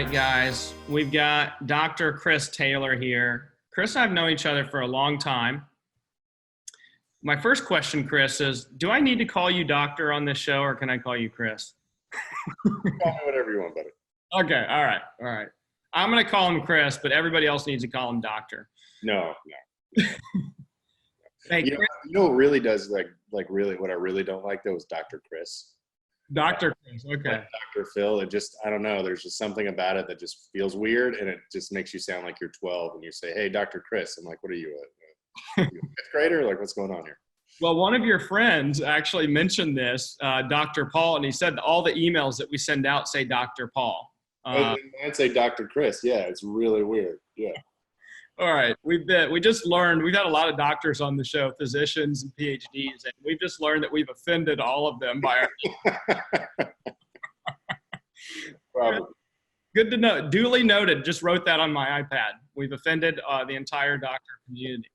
right, guys, we've got Dr. Chris Taylor here. Chris and I have known each other for a long time. My first question, Chris, is do I need to call you doctor on this show or can I call you Chris? Call me whatever you want, buddy. Okay, all right. I'm going to call him Chris, but everybody else needs to call him doctor. No. Hey, You know what really does like really what I really don't like though is Dr. Chris. Dr. Chris, okay. Like Dr. Phil, I don't know. There's just something about it that just feels weird, and it just makes you sound like you're 12 when you say, "Hey, Dr. Chris." I'm like, "What are you, a fifth grader? Like, what's going on here?" Well, one of your friends actually mentioned this, Dr. Paul, and he said all the emails that we send out say Dr. Paul. I'd say Dr. Chris. Yeah, it's really weird. Yeah. All right. We've had a lot of doctors on the show, physicians and PhDs, and we've just learned that we've offended all of them by our. Probably. Good to know. Duly noted. Just wrote that on my iPad. We've offended the entire doctor community.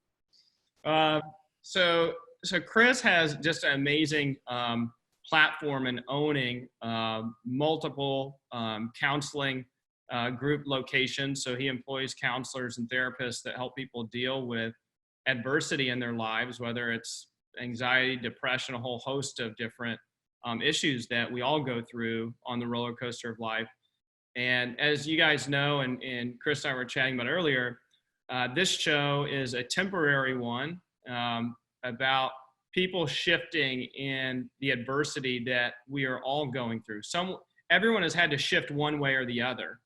So Chris has just an amazing platform in owning multiple counseling group locations. So he employs counselors and therapists that help people deal with adversity in their lives, whether it's anxiety, depression, a whole host of different issues that we all go through on the roller coaster of life. And as you guys know, and Chris and I were chatting about earlier, this show is a temporary one about people shifting in the adversity that we are all going through. Everyone has had to shift one way or the other.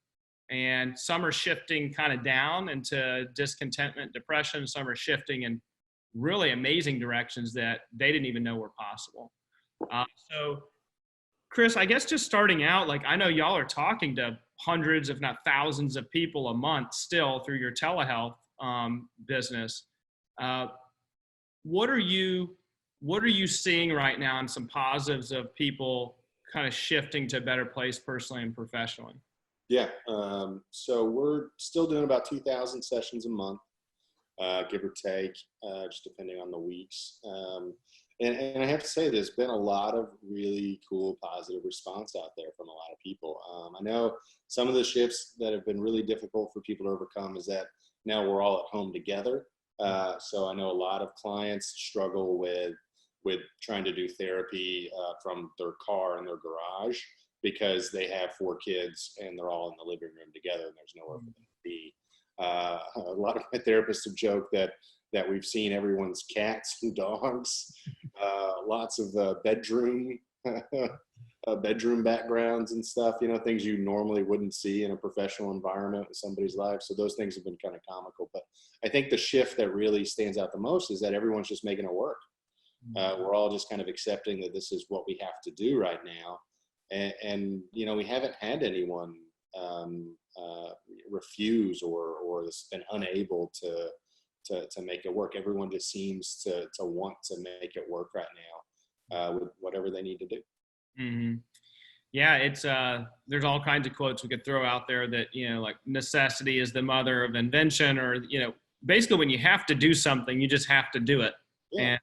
And some are shifting kind of down into discontentment, depression. Some are shifting in really amazing directions that they didn't even know were possible. So, Chris, I guess just starting out, like I know y'all are talking to hundreds, if not thousands of people a month still through your telehealth business. What are you seeing right now in some positives of people kind of shifting to a better place personally and professionally? Yeah. So we're still doing about 2,000 sessions a month, give or take, just depending on the weeks. And I have to say, there's been a lot of really cool, positive response out there from a lot of people. I know some of the shifts that have been really difficult for people to overcome is that now we're all at home together. So I know a lot of clients struggle with trying to do therapy from their car in their garage because they have 4 kids and they're all in the living room together and there's nowhere for them to be. A lot of my therapists have joked that we've seen everyone's cats and dogs, lots of bedroom backgrounds and stuff, things you normally wouldn't see in a professional environment with somebody's life. So those things have been kind of comical. But I think the shift that really stands out the most is that everyone's just making it work. We're all just kind of accepting that this is what we have to do right now. And we haven't had anyone refuse or has been unable to make it work. Everyone just seems to want to make it work right now with whatever they need to do. Mm-hmm. Yeah, it's there's all kinds of quotes we could throw out there that like necessity is the mother of invention, or basically when you have to do something, you just have to do it, and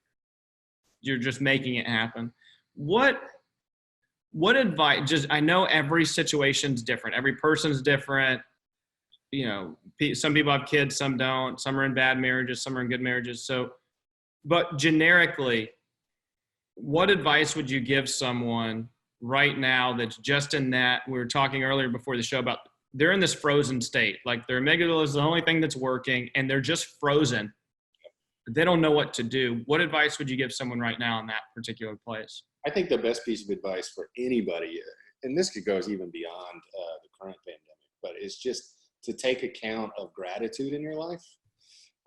you're just making it happen. What advice? I know every situation's different. Every person's different. Some people have kids, some don't. Some are in bad marriages, some are in good marriages. So, but generically, what advice would you give someone right now that's just in that? We were talking earlier before the show about they're in this frozen state. Like their amygdala is the only thing that's working and they're just frozen. They don't know what to do. What advice would you give someone right now in that particular place? I think the best piece of advice for anybody, and this goes even beyond the current pandemic, but it's just to take account of gratitude in your life.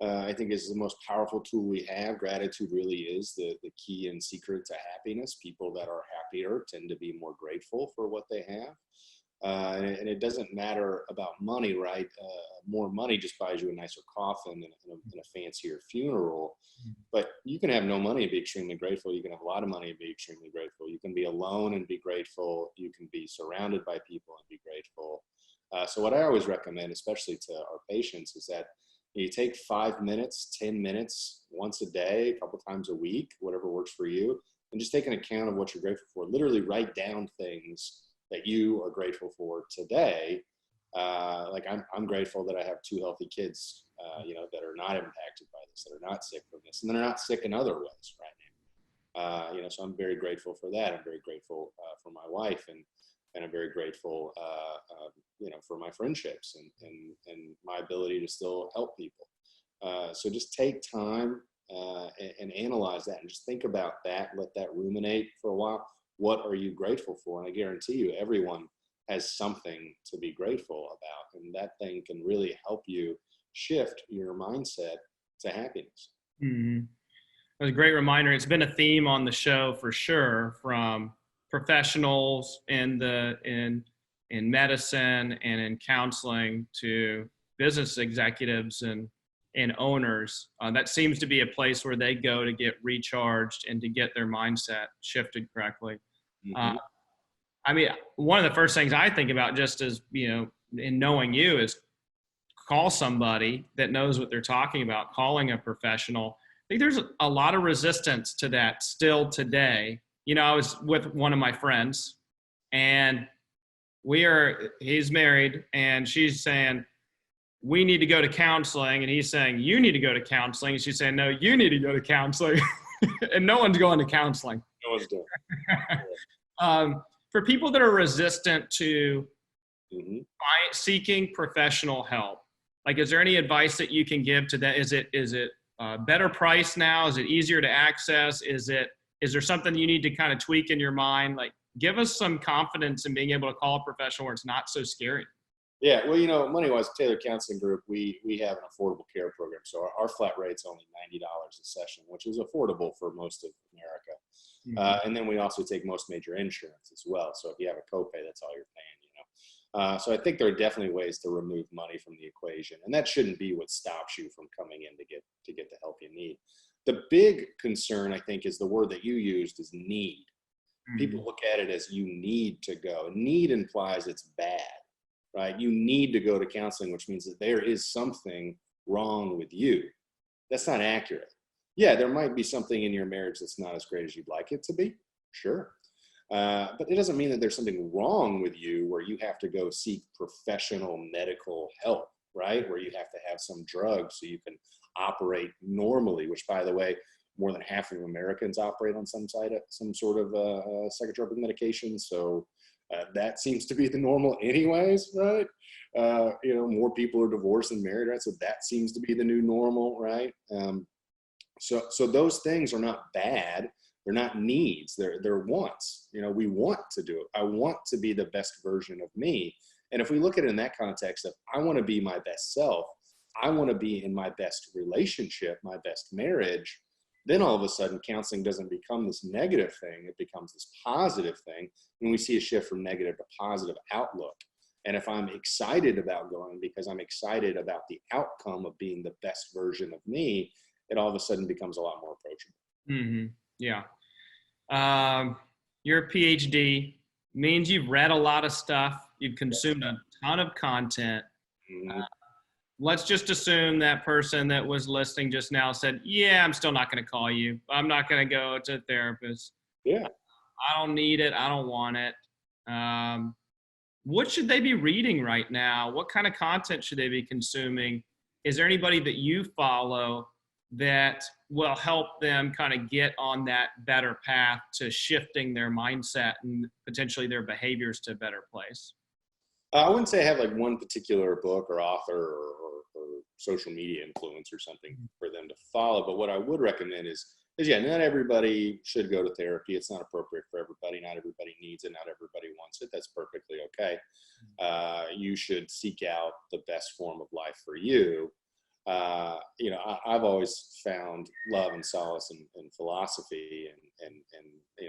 I think is the most powerful tool we have. Gratitude really is the key and secret to happiness. People that are happier tend to be more grateful for what they have. And it doesn't matter about money, right? More money just buys you a nicer coffin and a fancier funeral. But you can have no money and be extremely grateful. You can have a lot of money and be extremely grateful. You can be alone and be grateful. You can be surrounded by people and be grateful. So what I always recommend, especially to our patients, is that you take 5 minutes, 10 minutes once a day, a couple times a week, whatever works for you, and just take an account of what you're grateful for. Literally write down things that you are grateful for today Like I'm grateful that I have two healthy kids, that are not impacted by this, that are not sick from this, and they're not sick in other ways right now. So I'm very grateful for that. I'm very grateful for my wife, and I'm very grateful, for my friendships and my ability to still help people. So just take time and analyze that, and just think about that. Let that ruminate for a while. What are you grateful for? And I guarantee you, everyone has something to be grateful about, and that thing can really help you shift your mindset to happiness. Mm-hmm. It was a great reminder. It's been a theme on the show for sure, from professionals in medicine and in counseling to business executives and owners. That seems to be a place where they go to get recharged and to get their mindset shifted correctly. Mm-hmm. I mean, one of the first things I think about, just as, in knowing you, is call somebody that knows what they're talking about, calling a professional. I think there's a lot of resistance to that still today. I was with one of my friends, and he's married, and she's saying, we need to go to counseling. And he's saying, you need to go to counseling. And she's saying, no, you need to go to counseling. And no one's going to counseling. No one's doing For people that are resistant to mm-hmm. seeking professional help, like, is there any advice that you can give to that? Is it better price now? Is it easier to access? Is there something you need to kind of tweak in your mind? Like, give us some confidence in being able to call a professional where it's not so scary. Yeah, well, MoneyWise Taylor Counseling Group, we have an affordable care program. So our flat rate's only $90 a session, which is affordable for most of America. Mm-hmm. And then we also take most major insurance as well. So if you have a copay, that's all you're paying. So I think there are definitely ways to remove money from the equation, and that shouldn't be what stops you from coming in to get the help you need. The big concern, I think, is the word that you used, is need. Mm-hmm. People look at it as you need to go. Need implies it's bad. Right? You need to go to counseling, which means that there is something wrong with you. That's not accurate. Yeah, there might be something in your marriage that's not as great as you'd like it to be. Sure. But it doesn't mean that there's something wrong with you where you have to go seek professional medical help, right? Where you have to have some drugs so you can operate normally, which, by the way, more than half of Americans operate on some sort of psychotropic medication. So that seems to be the normal anyways, right? More people are divorced than married, right? So that seems to be the new normal, right? So those things are not bad. They're not needs. They're wants. We want to do it. I want to be the best version of me. And if we look at it in that context of, I want to be my best self, I want to be in my best relationship, my best marriage, then all of a sudden counseling doesn't become this negative thing. It becomes this positive thing. And we see a shift from negative to positive outlook. And if I'm excited about going because I'm excited about the outcome of being the best version of me, it all of a sudden becomes a lot more approachable. Mm-hmm. Yeah. Your PhD means you've read a lot of stuff. You've consumed a ton of content. Mm-hmm. Let's just assume that person that was listening just now said, yeah, I'm still not going to call you. I'm not going to go to a therapist. Yeah. I don't need it. I don't want it. What should they be reading right now? What kind of content should they be consuming? Is there anybody that you follow that will help them kind of get on that better path to shifting their mindset and potentially their behaviors to a better place? I wouldn't say I have like one particular book or author or social media influence or something for them to follow. But what I would recommend is not everybody should go to therapy. It's not appropriate for everybody. Not everybody needs it. Not everybody wants it. That's perfectly okay. You should seek out the best form of life for you. I've always found love and solace in philosophy, and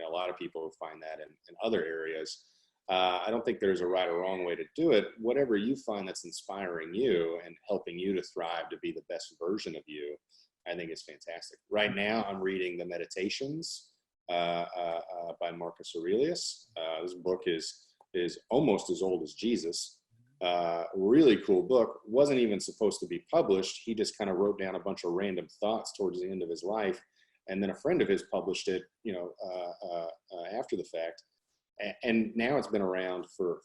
a lot of people find that in other areas. I don't think there's a right or wrong way to do it. Whatever you find that's inspiring you and helping you to thrive to be the best version of you, I think is fantastic. Right now, I'm reading The Meditations by Marcus Aurelius. This book is almost as old as Jesus. Really cool book. Wasn't even supposed to be published. He just kind of wrote down a bunch of random thoughts towards the end of his life. And then a friend of his published it, after the fact. And now it's been around for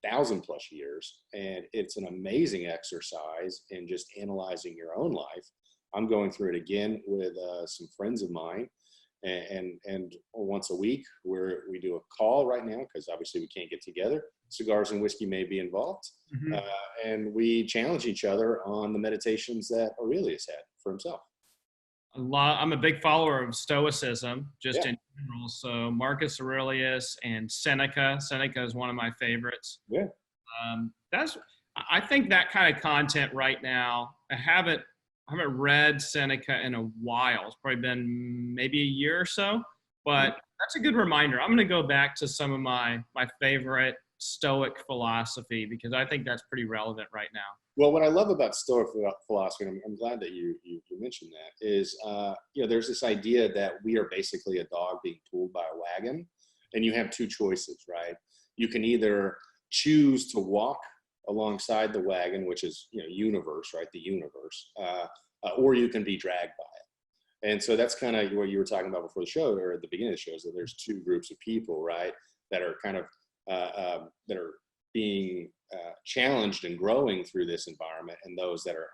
1,000+ years, and it's an amazing exercise in just analyzing your own life. I'm going through it again with some friends of mine, and once a week we do a call right now because obviously we can't get together. Cigars and whiskey may be involved, Mm-hmm. and we challenge each other on the meditations that Aurelius had for himself. I'm a big follower of Stoicism, just Yeah, in general. So Marcus Aurelius and Seneca. Seneca is one of my favorites. yeah. I think that kind of content right now. I haven't read Seneca in a while. It's probably been maybe a year or so, but that's a good reminder. I'm going to go back to some of my favorite Stoic philosophy because I think that's pretty relevant right now. Well, what I love about Stoic philosophy, and I'm glad that you mentioned that, is there's this idea that we are basically a dog being pulled by a wagon, and you have two choices, right? You can either choose to walk alongside the wagon, which is universe, right? The universe, or you can be dragged by it. And so that's kind of what you were talking about before the show, or at the beginning of the show, is that there's two groups of people, right, that are kind of that are being challenged and growing through this environment, and those that are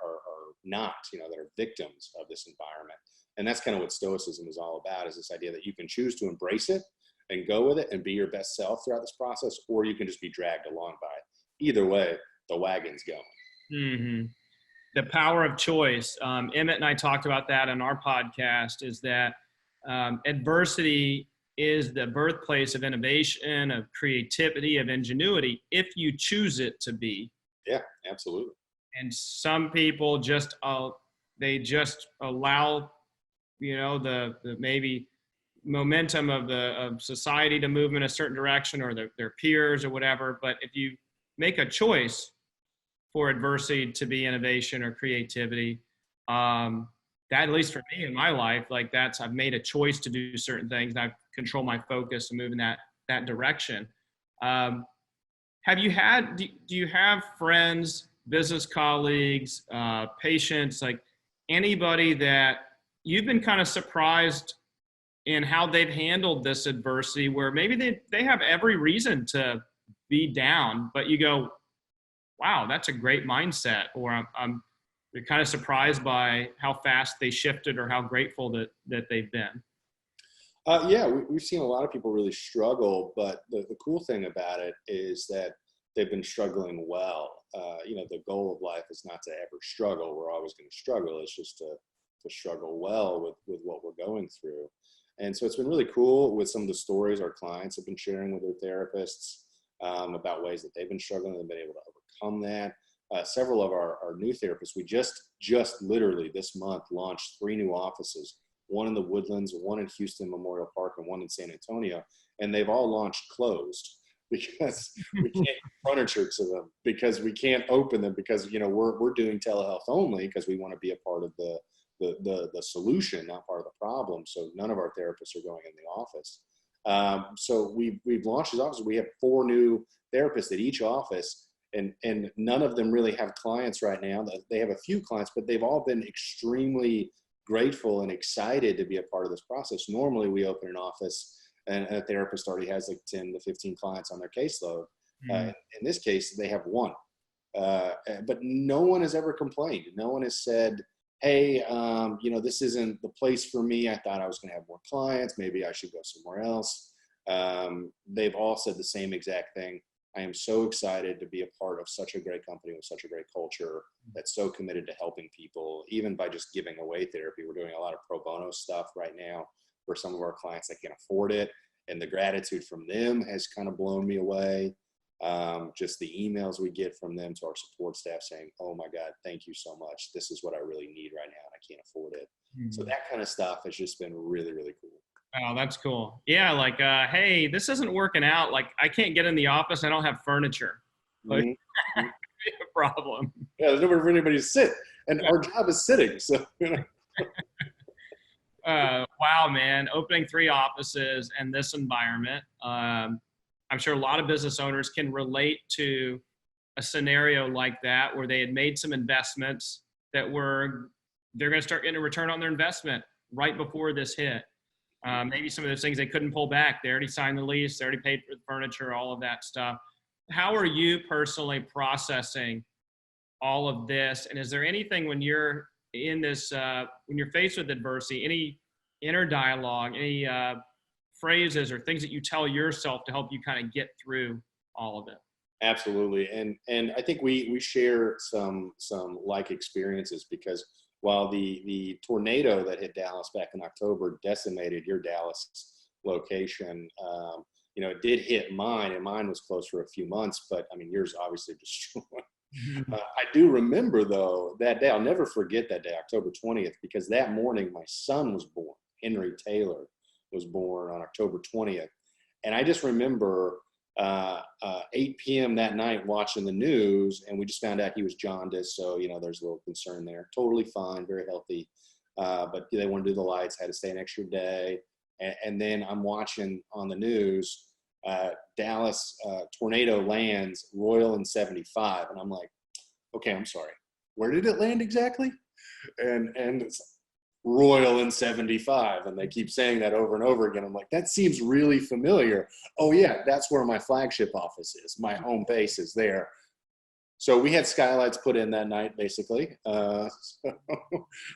not, that are victims of this environment. And that's kind of what Stoicism is all about, is this idea that you can choose to embrace it and go with it and be your best self throughout this process, or you can just be dragged along by it. Either way, the wagon's going. Mm-hmm. The power of choice. Emmett and I talked about that on our podcast, is that adversity is the birthplace of innovation, of creativity, of ingenuity, if you choose it to be. Yeah, absolutely. And some people just allow, the maybe momentum of society to move in a certain direction, or their peers or whatever. But if you make a choice for adversity to be innovation or creativity, that, at least for me in my life, I've made a choice to do certain things, and I've controlled my focus and move in that direction. Do you have friends, business colleagues, patients, like anybody that you've been kind of surprised in how they've handled this adversity, where maybe they have every reason to be down, but you go, wow, that's a great mindset, or you're kind of surprised by how fast they shifted or how grateful that they've been? We've seen a lot of people really struggle, but the cool thing about it is that they've been struggling well. The goal of life is not to ever struggle. We're always going to struggle. It's just to struggle well with what we're going through. And so it's been really cool with some of the stories our clients have been sharing with their therapists about ways that they've been struggling and been able to overcome that. Several of our new therapists, we just literally this month launched 3 new offices, one in the Woodlands, one in Houston Memorial Park, and one in San Antonio. And they've all launched closed because we can't get furniture to them, because we can't open them, because, we're doing telehealth only because we want to be a part of the solution, not part of the problem. So none of our therapists are going in the office. So we've launched these offices. We have 4 new therapists at each office, and none of them really have clients right now. They have a few clients, but they've all been extremely grateful and excited to be a part of this process. Normally we open an office and a therapist already has like 10 to 15 clients on their caseload. Mm-hmm. In this case, they have 1. But no one has ever complained. No one has said, hey, this isn't the place for me. I thought I was going to have more clients. Maybe I should go somewhere else. They've all said the same exact thing. I am so excited to be a part of such a great company with such a great culture that's so committed to helping people, even by just giving away therapy. We're doing a lot of pro bono stuff right now for some of our clients that can't afford it. And the gratitude from them has kind of blown me away. Just the emails we get from them to our support staff saying, oh my God, thank you so much. This is what I really need right now, and I can't afford it. Mm-hmm. So that kind of stuff has just been really, really cool. Oh, that's cool. Yeah. Hey, this isn't working out. I can't get in the office. I don't have furniture. Mm-hmm. A problem. Yeah. There's nowhere for anybody to sit, and our job is sitting. So, wow, man, opening 3 offices in this environment. I'm sure a lot of business owners can relate to a scenario like that, where they had made some investments that they're going to start getting a return on their investment right before this hit. Maybe some of those things they couldn't pull back. They already signed the lease, they already paid for the furniture, all of that stuff. How are you personally processing all of this? And is there anything when you're in this, when you're faced with adversity, any inner dialogue, any phrases or things that you tell yourself to help you kind of get through all of it? Absolutely. And I think we share some like experiences, because while the tornado that hit Dallas back in October decimated your Dallas location, it did hit mine, and mine was closed for a few months, but I mean, yours obviously destroyed. I do remember though that day, I'll never forget that day, October 20th, because that morning my son was born. Henry Taylor was born on October 20th. And I just remember 8 p.m. that night watching the news, and we just found out he was jaundiced. So, there's a little concern there. Totally fine, very healthy. But they wanted to do the lights, had to stay an extra day. And then I'm watching on the news, Dallas tornado lands Royal and 75. And I'm like, okay, I'm sorry. Where did it land exactly? And it's Royal and 75. And they keep saying that over and over again. I'm like, that seems really familiar. Oh yeah, that's where my flagship office is. My home base is there. So we had skylights put in that night, basically. So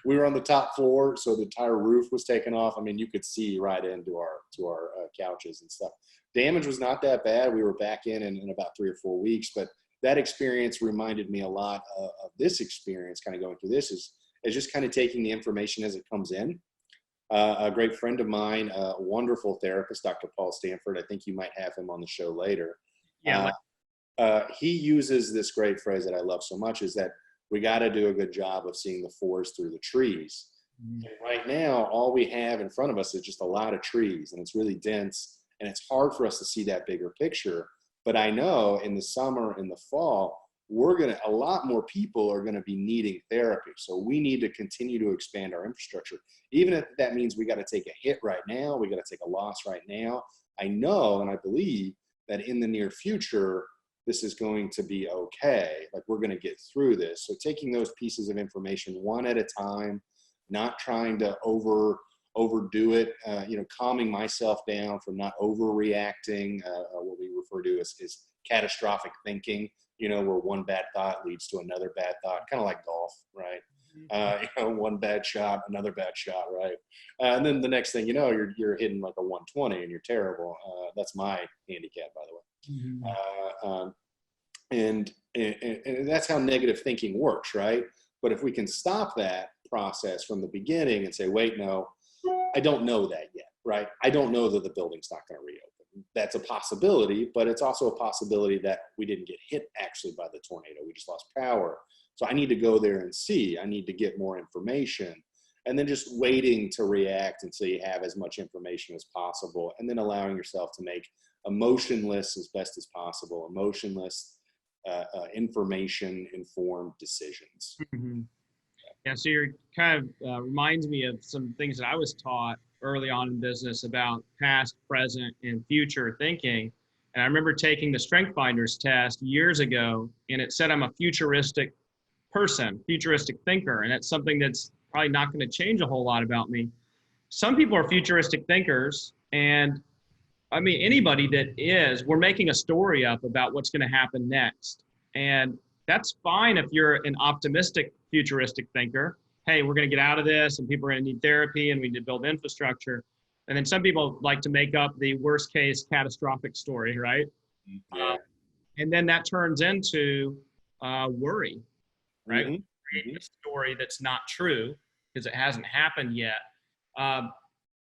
we were on the top floor, so the entire roof was taken off. I mean, you could see right into our couches and stuff. Damage was not that bad. We were back in about 3 or 4 weeks, but that experience reminded me a lot of this experience. Kind of going through this is just kind of taking the information as it comes in. A great friend of mine, a wonderful therapist, Dr. Paul Stanford. I think you might have him on the show later. Yeah. He uses this great phrase that I love so much, is that we got to do a good job of seeing the forest through the trees. And right now, all we have in front of us is just a lot of trees, and it's really dense, and it's hard for us to see that bigger picture. But I know in the summer and the fall, a lot more people are going to be needing therapy. So we need to continue to expand our infrastructure. Even if that means we got to take a hit right now, we got to take a loss right now. I know, and I believe that in the near future, this is going to be okay. Like, we're going to get through this. So taking those pieces of information one at a time, not trying to overdo it, calming myself down from not overreacting, what we refer to as catastrophic thinking, where one bad thought leads to another bad thought, kind of like golf, right? One bad shot, another bad shot, right? And then the next thing you know, you're hitting like a 120 and you're terrible. That's my handicap, by the way. And that's how negative thinking works, right? But if we can stop that process from the beginning and say, wait, no, I don't know that yet, right? I don't know that the building's not going to reopen. That's a possibility, but it's also a possibility that we didn't get hit actually by the tornado. We just lost power. So I need to go there and see. I need to get more information. And then just waiting to react until you have as much information as possible, and then allowing yourself to make emotionless as best as possible, information-informed decisions. Mm-hmm. Yeah, so you're kind of reminds me of some things that I was taught early on in business about past, present, and future thinking. And I remember taking the Strength Finders test years ago, and it said I'm a futuristic person, futuristic thinker, and that's something that's probably not going to change a whole lot about me. Some people are futuristic thinkers, and I mean, anybody that is, we're making a story up about what's going to happen next. And that's fine if you're an optimistic, futuristic thinker. Hey, we're going to get out of this, and people are going to need therapy, and we need to build infrastructure. And then some people like to make up the worst case catastrophic story, right? Yeah. And then that turns into worry, right? Mm-hmm. Creating a story that's not true because it hasn't happened yet.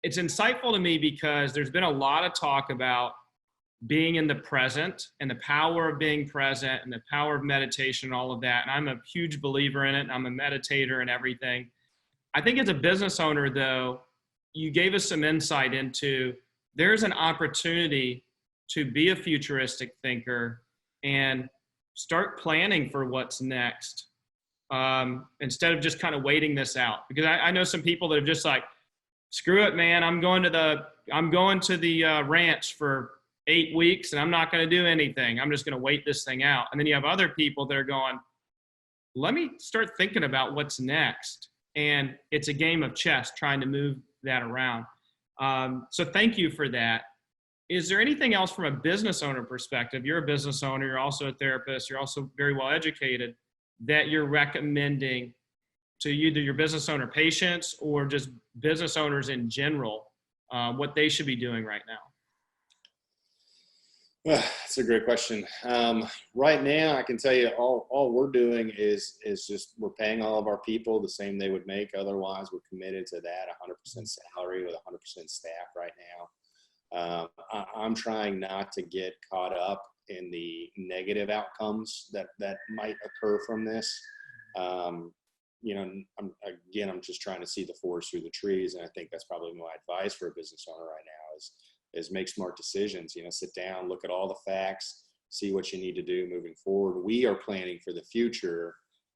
It's insightful to me because there's been a lot of talk about being in the present and the power of being present and the power of meditation and all of that. And I'm a huge believer in it. I'm a meditator and everything. I think as a business owner, though, you gave us some insight into there's an opportunity to be a futuristic thinker and start planning for what's next, instead of just kind of waiting this out. Because I know some people that are just like, screw it, man. I'm going to the ranch for 8 weeks and I'm not going to do anything. I'm just going to wait this thing out. And then you have other people that are going, let me start thinking about what's next. And it's a game of chess trying to move that around. So thank you for that. Is there anything else from a business owner perspective? You're a business owner, you're also a therapist, you're also very well educated, that you're recommending to either your business owner patients or just business owners in general, what they should be doing right now? That's a great question. Right now, I can tell you all we're doing is just we're paying all of our people the same they would make. Otherwise, we're committed to that 100% salary with 100% staff right now. I'm trying not to get caught up in the negative outcomes that might occur from this. You know, I'm just trying to see the forest through the trees, and I think that's probably my advice for a business owner right now is make smart decisions. You know, sit down, look at all the facts, see what you need to do moving forward. We are planning for the future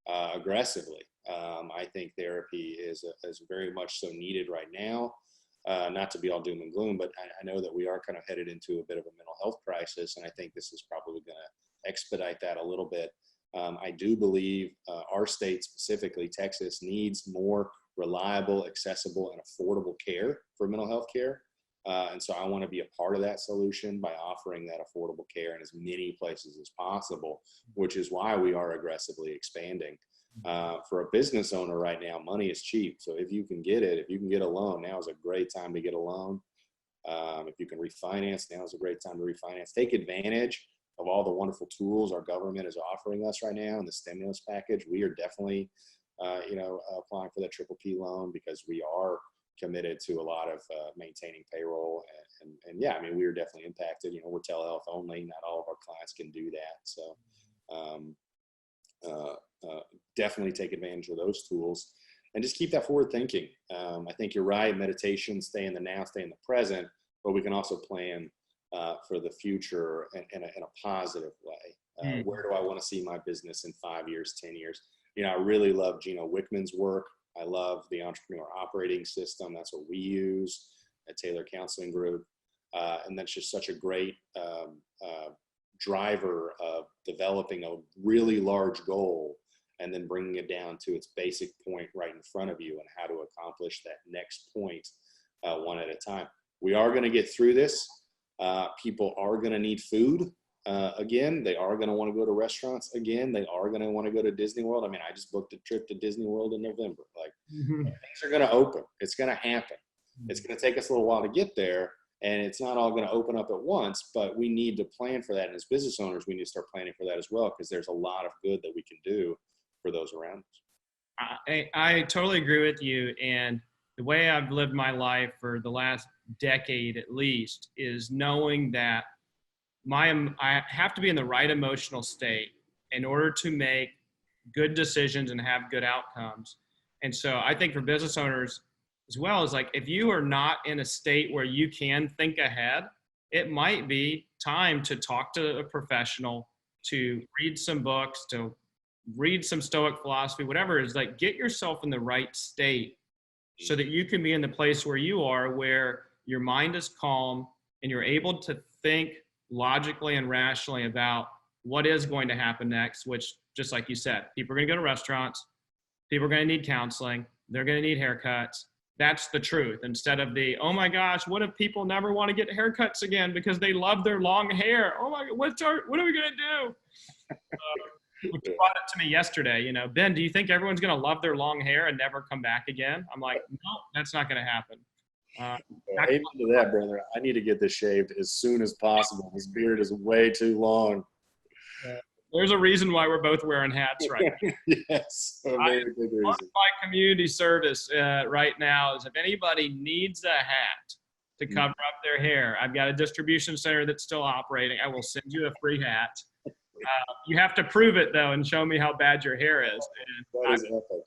aggressively. I think therapy is very much so needed right now. Not to be all doom and gloom, but I know that we are kind of headed into a bit of a mental health crisis, and I think this is probably going to expedite that a little bit. I do believe our state, specifically Texas, needs more reliable, accessible, and affordable care for mental health care. And so I want to be a part of that solution by offering that affordable care in as many places as possible, which is why we are aggressively expanding. For a business owner right now, money is cheap. So if you can get it, if you can get a loan, now is a great time to get a loan. If you can refinance, now is a great time to refinance. Take advantage of all the wonderful tools our government is offering us right now in the stimulus package. We are definitely, applying for that PPP loan because we are committed to a lot of maintaining payroll. And yeah, I mean, we are definitely impacted. You know, we're telehealth only. Not all of our clients can do that. So definitely take advantage of those tools and just keep that forward thinking. I think you're right. Meditation, stay in the now, stay in the present, but we can also plan for the future in a positive way. Where do I want to see my business in 5 years, 10 years? You know, I really love Gino Wickman's work. I love the Entrepreneur Operating System. That's what we use at Taylor Counseling Group. And that's just such a great driver of developing a really large goal and then bringing it down to its basic point right in front of you and how to accomplish that next point one at a time. We are going to get through this. People are going to need food. Again, they are going to want to go to restaurants again. They are going to want to go to Disney World. I mean, I just booked a trip to Disney World in November. Like, things are going to open. It's going to happen. It's going to take us a little while to get there, and it's not all going to open up at once, but we need to plan for that. And as business owners, we need to start planning for that as well, because there's a lot of good that we can do for those around us. I totally agree with you. And the way I've lived my life for the last decade at least is knowing that I have to be in the right emotional state in order to make good decisions and have good outcomes. And so I think for business owners as well, is like, if you are not in a state where you can think ahead, it might be time to talk to a professional, to read some books, to read some Stoic philosophy, whatever it is. Like, get yourself in the right state so that you can be in the place where you are, where your mind is calm and you're able to think logically and rationally about what is going to happen next, which, just like you said, people are going to go to restaurants, people are going to need counseling, they're going to need haircuts. That's the truth. Instead of the, oh my gosh, what if people never want to get haircuts again because they love their long hair? Oh my God, what are we going to do? Which brought it to me yesterday, you know, Ben, do you think everyone's going to love their long hair and never come back again? I'm like, no, that's not going to happen. Amen to that, brother. I need to get this shaved as soon as possible. This beard is way too long. There's a reason why we're both wearing hats right now. Yes, a very big reason. Part of my community service right now is if anybody needs a hat to cover up their hair, I've got a distribution center that's still operating. I will send you a free hat. You have to prove it, though, and show me how bad your hair is. That is epic.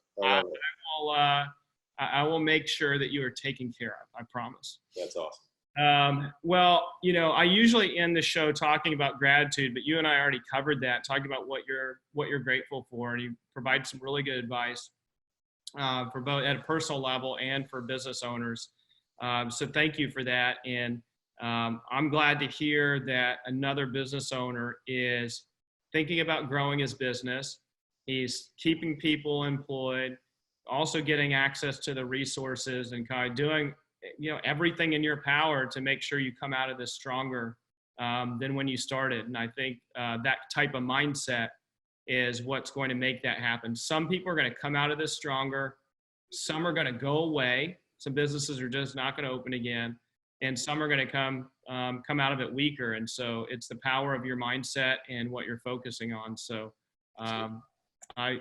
I will make sure that you are taken care of. I promise. That's awesome. Well, you know, I usually end the show talking about gratitude, but you and I already covered that, talking about what you're grateful for, and you provide some really good advice for both at a personal level and for business owners. So thank you for that. And I'm glad to hear that another business owner is thinking about growing his business. He's keeping people employed, also getting access to the resources and kind of doing everything in your power to make sure you come out of this stronger than when you started. And I think that type of mindset is what's going to make that happen. Some people are going to come out of this stronger. Some are going to go away. Some businesses are just not going to open again, and some are going to come out of it weaker. And so it's the power of your mindset and what you're focusing on. So I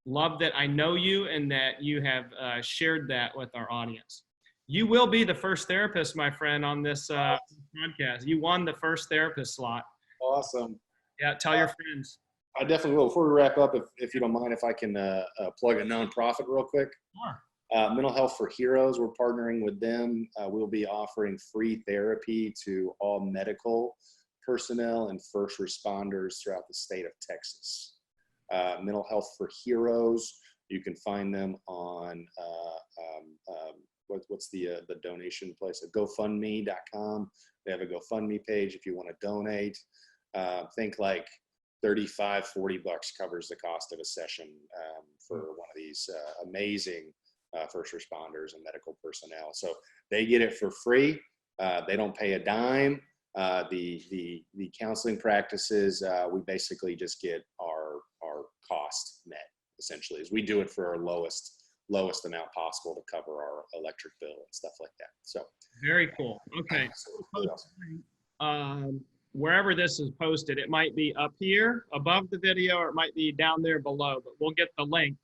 love that I know you and that you have shared that with our audience. You will be the first therapist, my friend, on this podcast. You won the first therapist slot. Awesome. Yeah, tell your friends. I definitely will. Before we wrap up, if you don't mind, if I can plug a nonprofit real quick. Sure. Mental Health for Heroes, we're partnering with them. We'll be offering free therapy to all medical personnel and first responders throughout the state of Texas. Mental Health for Heroes, you can find them on what's the donation place? GoFundMe.com. They have a GoFundMe page if you want to donate. Think like $35, $40 covers the cost of a session for one of these amazing first responders and medical personnel. So they get it for free. They don't pay a dime. The counseling practices, we basically just get our cost met, essentially, as we do it for our lowest amount possible to cover our electric bill and stuff like that. So very cool. Okay. Wherever this is posted, it might be up here above the video, or it might be down there below, but we'll get the link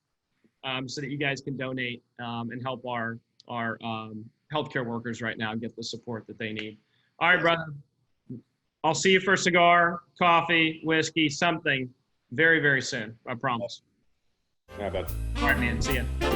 so that you guys can donate and help our healthcare workers right now get the support that they need. All right, brother. I'll see you for a cigar, coffee, whiskey, something very, very soon. I promise. Yeah, bud. All right, man. See ya.